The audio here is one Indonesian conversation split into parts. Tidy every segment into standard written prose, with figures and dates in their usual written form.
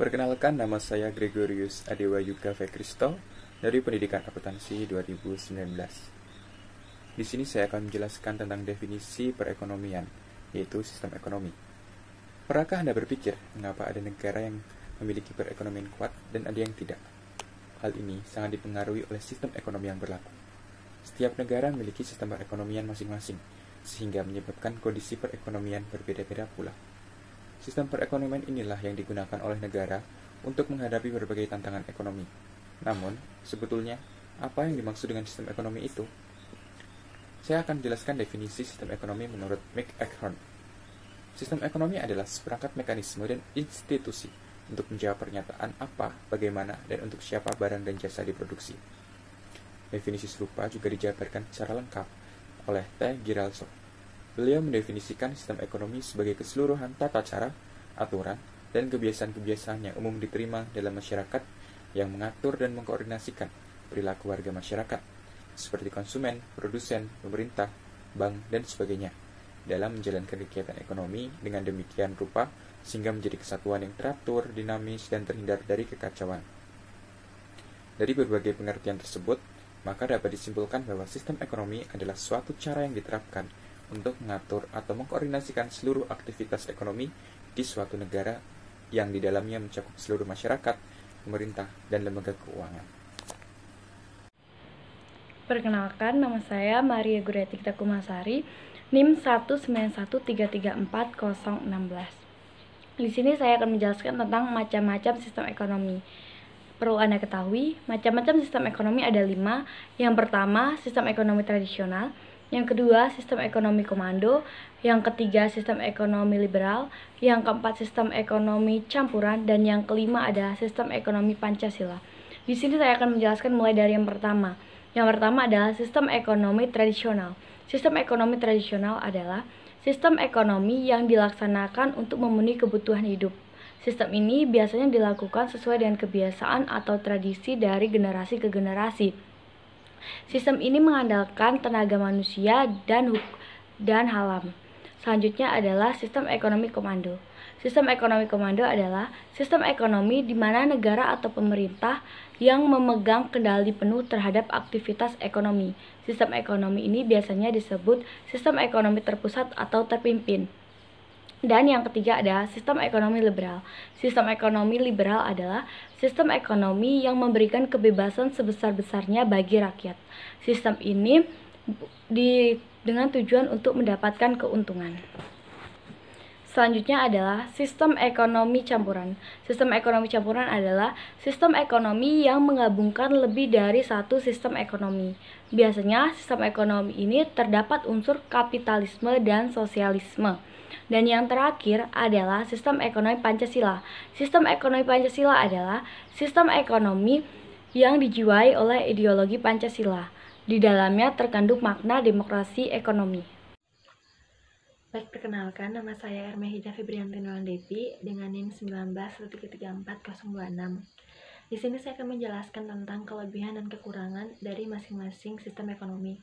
Perkenalkan, nama saya Gregorius Adewayu Gave Kristo dari Pendidikan Akuntansi 2019. Di sini saya akan menjelaskan tentang definisi perekonomian, yaitu sistem ekonomi. Pernahkah Anda berpikir mengapa ada negara yang memiliki perekonomian kuat dan ada yang tidak? Hal ini sangat dipengaruhi oleh sistem ekonomi yang berlaku. Setiap negara memiliki sistem perekonomian masing-masing, sehingga menyebabkan kondisi perekonomian berbeda-beda pula. Sistem perekonomian inilah yang digunakan oleh negara untuk menghadapi berbagai tantangan ekonomi. Namun, sebetulnya, apa yang dimaksud dengan sistem ekonomi itu? Saya akan menjelaskan definisi sistem ekonomi menurut McEachern. Sistem ekonomi adalah seperangkat mekanisme dan institusi untuk menjawab pernyataan apa, bagaimana, dan untuk siapa barang dan jasa diproduksi. Definisi serupa juga dijabarkan secara lengkap oleh T. Giralso. Beliau mendefinisikan sistem ekonomi sebagai keseluruhan tata cara, aturan, dan kebiasaan-kebiasaan yang umum diterima dalam masyarakat yang mengatur dan mengkoordinasikan perilaku warga masyarakat, seperti konsumen, produsen, pemerintah, bank, dan sebagainya, dalam menjalankan kegiatan ekonomi dengan demikian rupa sehingga menjadi kesatuan yang teratur, dinamis, dan terhindar dari kekacauan. Dari berbagai pengertian tersebut, maka dapat disimpulkan bahwa sistem ekonomi adalah suatu cara yang diterapkan untuk mengatur atau mengkoordinasikan seluruh aktivitas ekonomi di suatu negara yang di dalamnya mencakup seluruh masyarakat, pemerintah, dan lembaga keuangan. Perkenalkan, nama saya Maria Guretik Takumasari, NIM 191334016. Di sini saya akan menjelaskan tentang macam-macam sistem ekonomi. Perlu Anda ketahui, macam-macam sistem ekonomi ada 5. Yang pertama, sistem ekonomi tradisional. Yang kedua, sistem ekonomi komando. Yang ketiga, sistem ekonomi liberal. Yang keempat, sistem ekonomi campuran. Dan yang kelima adalah sistem ekonomi Pancasila. Di sini saya akan menjelaskan mulai dari yang pertama. Yang pertama adalah sistem ekonomi tradisional. Sistem ekonomi tradisional adalah sistem ekonomi yang dilaksanakan untuk memenuhi kebutuhan hidup. Sistem ini biasanya dilakukan sesuai dengan kebiasaan atau tradisi dari generasi ke generasi. Sistem ini mengandalkan tenaga manusia dan alam. Selanjutnya adalah sistem ekonomi komando. Sistem ekonomi komando adalah sistem ekonomi di mana negara atau pemerintah yang memegang kendali penuh terhadap aktivitas ekonomi. Sistem ekonomi ini biasanya disebut sistem ekonomi terpusat atau terpimpin. Dan yang ketiga adalah sistem ekonomi liberal. Sistem ekonomi liberal adalah sistem ekonomi yang memberikan kebebasan sebesar-besarnya bagi rakyat. Sistem ini dengan tujuan untuk mendapatkan keuntungan. Selanjutnya adalah sistem ekonomi campuran. Sistem ekonomi campuran adalah sistem ekonomi yang menggabungkan lebih dari satu sistem ekonomi. Biasanya sistem ekonomi ini terdapat unsur kapitalisme dan sosialisme. Dan yang terakhir adalah sistem ekonomi Pancasila. Sistem ekonomi Pancasila adalah sistem ekonomi yang dijiwai oleh ideologi Pancasila. Di dalamnya terkandung makna demokrasi ekonomi. Baik, perkenalkan, nama saya Ermehida Febrianti Devi dengan NIM 193344026. Di sini saya akan menjelaskan tentang kelebihan dan kekurangan dari masing-masing sistem ekonomi.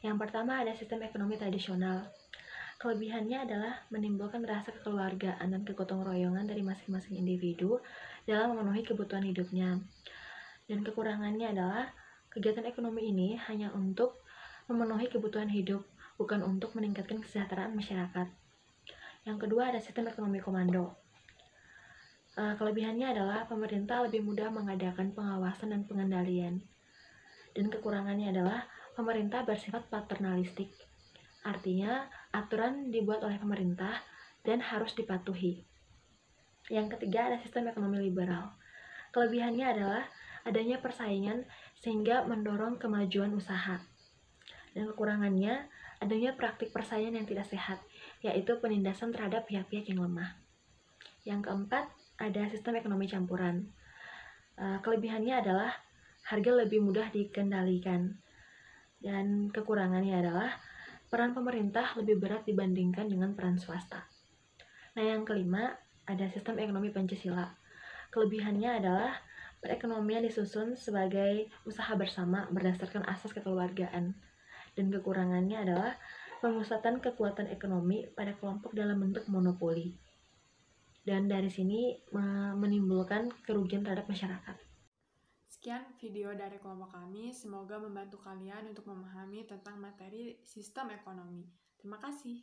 Yang pertama ada sistem ekonomi tradisional. Kelebihannya adalah menimbulkan rasa kekeluargaan dan kegotong royongan dari masing-masing individu dalam memenuhi kebutuhan hidupnya. Dan kekurangannya adalah kegiatan ekonomi ini hanya untuk memenuhi kebutuhan hidup, bukan untuk meningkatkan kesejahteraan masyarakat. Yang kedua ada sistem ekonomi komando. Kelebihannya adalah pemerintah lebih mudah mengadakan pengawasan dan pengendalian. Dan kekurangannya adalah pemerintah bersifat paternalistik. Artinya, aturan dibuat oleh pemerintah dan harus dipatuhi. Yang ketiga ada sistem ekonomi liberal. Kelebihannya adalah adanya persaingan sehingga mendorong kemajuan usaha. Dan kekurangannya adanya praktik persaingan yang tidak sehat, yaitu penindasan terhadap pihak-pihak yang lemah. Yang keempat ada sistem ekonomi campuran. Kelebihannya adalah harga lebih mudah dikendalikan. Dan kekurangannya adalah peran pemerintah lebih berat dibandingkan dengan peran swasta. Nah, yang kelima, ada sistem ekonomi Pancasila. Kelebihannya adalah perekonomian disusun sebagai usaha bersama berdasarkan asas kekeluargaan. Dan kekurangannya adalah pemusatan kekuatan ekonomi pada kelompok dalam bentuk monopoli. dan dari sini menimbulkan kerugian terhadap masyarakat. Sekian video dari kelompok kami, semoga membantu kalian untuk memahami tentang materi sistem ekonomi. Terima kasih.